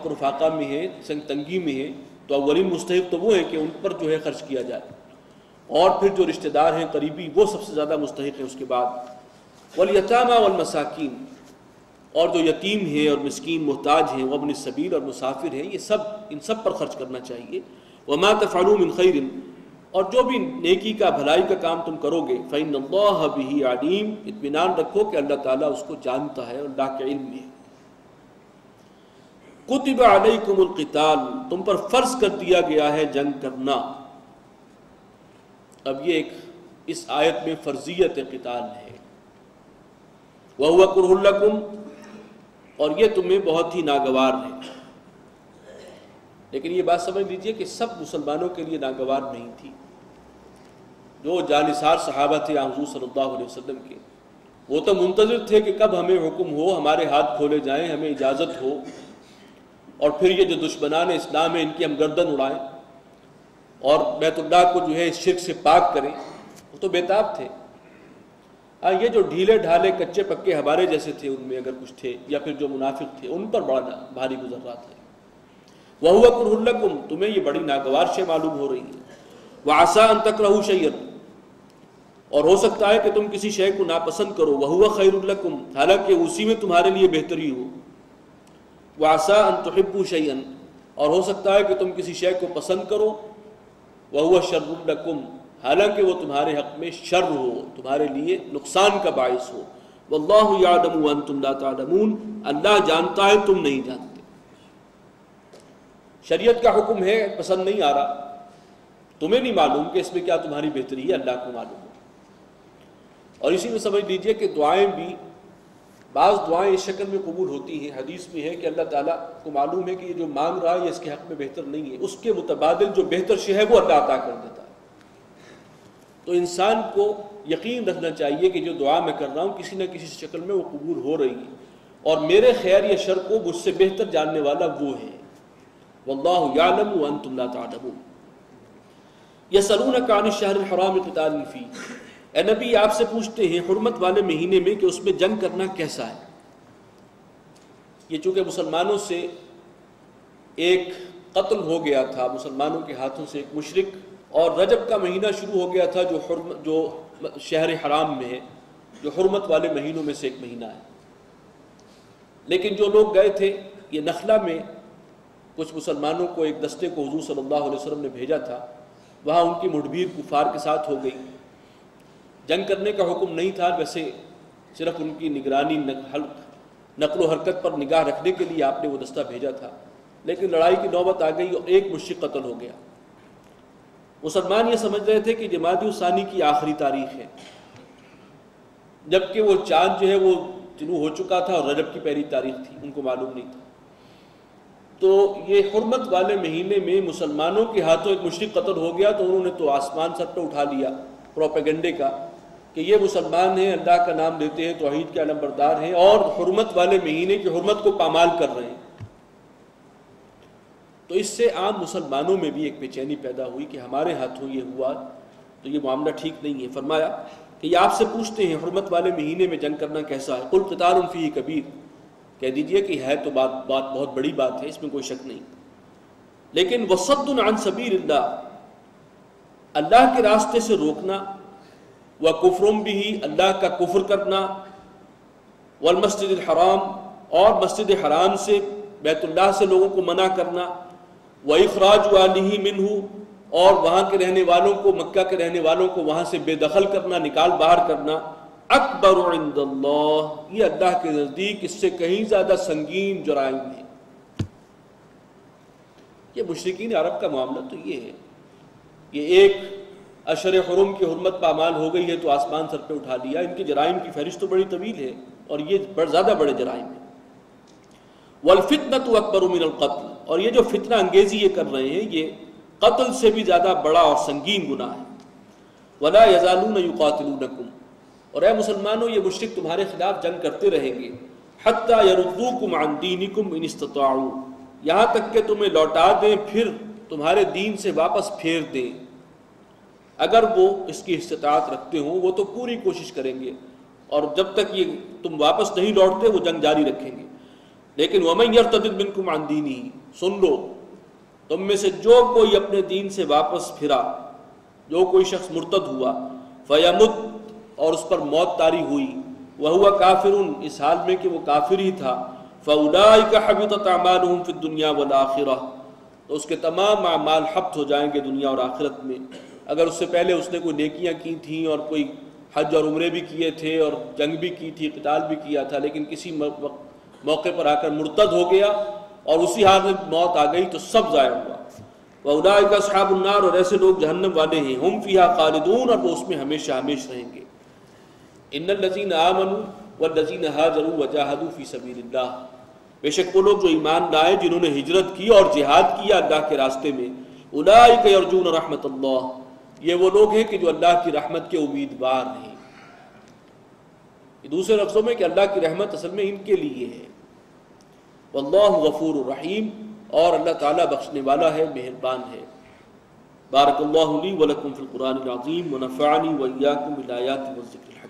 پر فاقہ میں ہے، سنگ تنگی میں ہے، تو اولین مستحق تو وہ ہے کہ ان پر جو ہے خرچ کیا جائے، اور پھر جو رشتہ دار ہیں قریبی وہ سب سے زیادہ مستحق ہے اس کے بعد۔ والیتامى والمساکین، اور جو یتیم ہیں اور مسکین محتاج ہیں، وابن السبیل اور مسافر ہیں، یہ سب ان سب پر خرچ کرنا چاہیے۔ وما تفعلوا من خیر، اور جو بھی نیکی کا بھلائی کا کام تم کرو گے، فإن اللہ بہ علیم، اطمینان رکھو کہ اللہ تعالیٰ اس کو جانتا ہے، اللہ کے علم میں ہے۔ کتب علیکم القتال، تم پر فرض کر دیا گیا ہے جنگ کرنا۔ اب یہ ایک اس آیت میں فرضیت قتال ہے۔ وَهُوَ كُرْهٌ لَكُمْ، اور یہ تمہیں بہت ہی ناگوار ہے۔ لیکن یہ بات سمجھ لیجئے کہ سب مسلمانوں کے لیے ناگوار نہیں تھی۔ جو جانثار صحابہ تھے حضور صلی اللہ علیہ وسلم کے، وہ تو منتظر تھے کہ کب ہمیں حکم ہو، ہمارے ہاتھ کھولے جائیں، ہمیں اجازت ہو، اور پھر یہ جو دشمنان اسلام ہیں ان کی ہم گردن اڑائیں اور بیت اللہ کو جو ہے اس شرک سے پاک کریں، وہ تو بیتاب تھے۔ یہ جو ڈھیلے ڈھالے کچے پکے ہمارے جیسے تھے، ان میں اگر کچھ تھے یا پھر جو منافق تھے، ان پر بڑا بھاری گزر رہا تھا۔ وَهُوَ كُرْهٌ لَكُمْ، تمہیں یہ بڑی ناگوار شے معلوم ہو رہی ہے۔ وَعَسَىٰ أَن تَكْرَهُوا شَيْئًا، اور ہو سکتا ہے کہ تم کسی شے کو ناپسند کرو۔ وَهُوَ خَيْرٌ لَكُمْ، حالانکہ اسی میں تمہارے لیے بہتری ہو۔ وَعَسَىٰ أَن تُحِبُّوا شَيْئًا، اور ہو سکتا ہے کہ تم کسی شے کو پسند کرو۔ وَهُوَ شَرٌّ لَكُمْ، حالانکہ وہ تمہارے حق میں شر ہو، تمہارے لیے نقصان کا باعث ہو۔ وَاللَّهُ يَعْلَمُ وَأَنْتُمْ لَا تَعْلَمُونَ، اللہ جانتا ہے تم نہیں جانتے۔ شریعت کا حکم ہے، پسند نہیں آ رہا، تمہیں نہیں معلوم کہ اس میں کیا تمہاری بہتری ہے، اللہ کو معلوم ہے۔ اور اسی میں سمجھ لیجئے کہ دعائیں بھی، بعض دعائیں اس شکل میں قبول ہوتی ہیں، حدیث میں ہے کہ اللہ تعالیٰ کو معلوم ہے کہ یہ جو مانگ رہا ہے یہ اس کے حق میں بہتر نہیں ہے، اس کے متبادل جو بہتر شے ہے وہ اللہ عطا کر دیتا ہے۔ تو انسان کو یقین رکھنا چاہیے کہ جو دعا میں کر رہا ہوں کسی نہ کسی شکل میں وہ قبول ہو رہی ہے، اور میرے خیر یا شر کو مجھ سے بہتر جاننے والا وہ ہے۔ واللہ یعلم وانتم لا تعلمون۔ یسألونک عن الشہر الحرام قتال فیہ، اے نبی آپ سے پوچھتے ہیں حرمت والے مہینے میں کہ اس میں جنگ کرنا کیسا ہے۔ یہ چونکہ مسلمانوں سے ایک قتل ہو گیا تھا، مسلمانوں کے ہاتھوں سے ایک مشرک، اور رجب کا مہینہ شروع ہو گیا تھا جو شہر حرام میں ہے، جو حرمت والے مہینوں میں سے ایک مہینہ ہے۔ لیکن جو لوگ گئے تھے، یہ نخلہ میں کچھ مسلمانوں کو، ایک دستے کو حضور صلی اللہ علیہ وسلم نے بھیجا تھا، وہاں ان کی مٹبھیر کفار کے ساتھ ہو گئی۔ جنگ کرنے کا حکم نہیں تھا، ویسے صرف ان کی نگرانی، نقل و حرکت پر نگاہ رکھنے کے لیے آپ نے وہ دستہ بھیجا تھا، لیکن لڑائی کی نوبت آ گئی اور ایک مشرک قتل ہو گیا۔ مسلمان یہ سمجھ رہے تھے کہ جمادی الثانی کی آخری تاریخ ہے، جبکہ وہ چاند جو ہے وہ طلوع ہو چکا تھا اور رجب کی پہلی تاریخ تھی، ان کو معلوم نہیں تھا۔ تو یہ حرمت والے مہینے میں مسلمانوں کے ہاتھوں ایک مشرک قتل ہو گیا، تو انہوں نے تو آسمان سر پہ اٹھا لیا پروپیگنڈے کا کہ یہ مسلمان ہیں، اللہ کا نام لیتے ہیں، توحید کے علم بردار ہیں، اور حرمت والے مہینے کی حرمت کو پامال کر رہے ہیں۔ تو اس سے عام مسلمانوں میں بھی ایک بے چینی پیدا ہوئی کہ ہمارے ہاتھوں یہ ہوا تو یہ معاملہ ٹھیک نہیں ہے۔ فرمایا کہ یہ آپ سے پوچھتے ہیں حرمت والے مہینے میں جنگ کرنا کیسا ہے۔ قل قتال فیہ کبیر، کہہ دیجئے کہ ہے تو بات بہت بڑی بات ہے، اس میں کوئی شک نہیں، لیکن وصد عن سبیل اللہ، اللہ کے راستے سے روکنا، وکفر بہ، اللہ کا کفر کرنا، والمسجد الحرام، اور مسجد حرام سے، بیت اللہ سے لوگوں کو منع کرنا، وَإِخْرَاجُ أَهْلِهِ مِنْهُ، اور وہاں کے رہنے والوں کو، مکہ کے رہنے والوں کو وہاں سے بے دخل کرنا، نکال باہر کرنا، اکبر عند اللہ، یہ اللہ کے نزدیک اس سے کہیں زیادہ سنگین جرائم ہیں۔ یہ مشرکین عرب کا معاملہ تو یہ ہے، یہ ایک اشہر حرم کی حرمت پامال ہو گئی ہے تو آسمان سر پہ اٹھا لیا، ان کے جرائم کی فہرست تو بڑی طویل ہے، اور یہ زیادہ بڑے جرائم ہیں۔ وَالْفِتْنَةُ أَكْبَرُ مِنَ الْقَتْلِ، اور یہ جو فتنہ انگیزی یہ کر رہے ہیں یہ قتل سے بھی زیادہ بڑا اور سنگین گناہ ہے۔ وَلَا يَزَالُونَ يُقَاتِلُونَكُمْ، اور اے مسلمانوں یہ مشرک تمہارے خلاف جنگ کرتے رہیں گے، حَتَّى يَرُدُّوكُمْ عَنْ دِينِكُمْ إِنِ اسْتَطَاعُوا، یہاں تک کہ تمہیں لوٹا دیں، پھر تمہارے دین سے واپس پھیر دیں۔ اگر وہ اس کی استطاعت رکھتے ہوں وہ تو پوری کوشش کریں گے، اور جب تک یہ تم واپس نہیں لوٹتے وہ جنگ جاری رکھیں گے۔ لیکن وَمَن يَرْتَدِدْ مِنْكُمْ عَنْ دِينِهِ، سن لو تم میں سے جو کوئی اپنے دین سے واپس پھرا، جو کوئی شخص مرتد ہوا، فَيَمُتْ، اور اس پر موت طاری ہوئی، وَهُوَ كَافِرٌ، اس حال میں کہ وہ کافر ہی تھا، فَأُولَٰئِكَ حَبِطَتْ أَعْمَالُهُمْ فِي الدُّنْيَا وَالْآخِرَةِ، تو اس کے تمام اعمال حبط ہو جائیں گے دنیا اور آخرت میں۔ اگر اس سے پہلے اس نے کوئی نیکیاں کی تھیں اور کوئی حج اور عمرے بھی کیے تھے اور جنگ بھی کی تھی، قتال بھی کیا تھا، لیکن کسی موقع پر آ کر مرتد ہو گیا اور اسی حال میں موت آ گئی تو سب ضائع ہوا۔ وَأُولَٰئِكَ أَصْحَابُ النَّارِ، اور ایسے لوگ جہنم والے ہیں، ہم فیہا خالدون، اور وہ اس میں ہمیشہ ہمیش رہیں گے۔ ان الذین آمنوا والذین ہاجروا وجاہدوا فی سبیل اللہ، بے شک وہ لوگ جو ایمان لائے، جنہوں نے ہجرت کی اور جہاد کیا اللہ کے راستے میں، اولئک یرجون رحمت اللہ، یہ وہ لوگ ہیں کہ جو اللہ کی رحمت کے امیدوار ہیں۔ دوسرے لفظوں میں کہ اللہ کی رحمت اصل میں ان کے لیے ہے۔ واللہ غفور الرحیم، اور اللہ تعالیٰ بخشنے والا ہے، مہربان ہے۔ بارک اللہ لی ولکم فی القرآن العظیم ونفعنی وإیاکم بالآیات والذکر الحکیم۔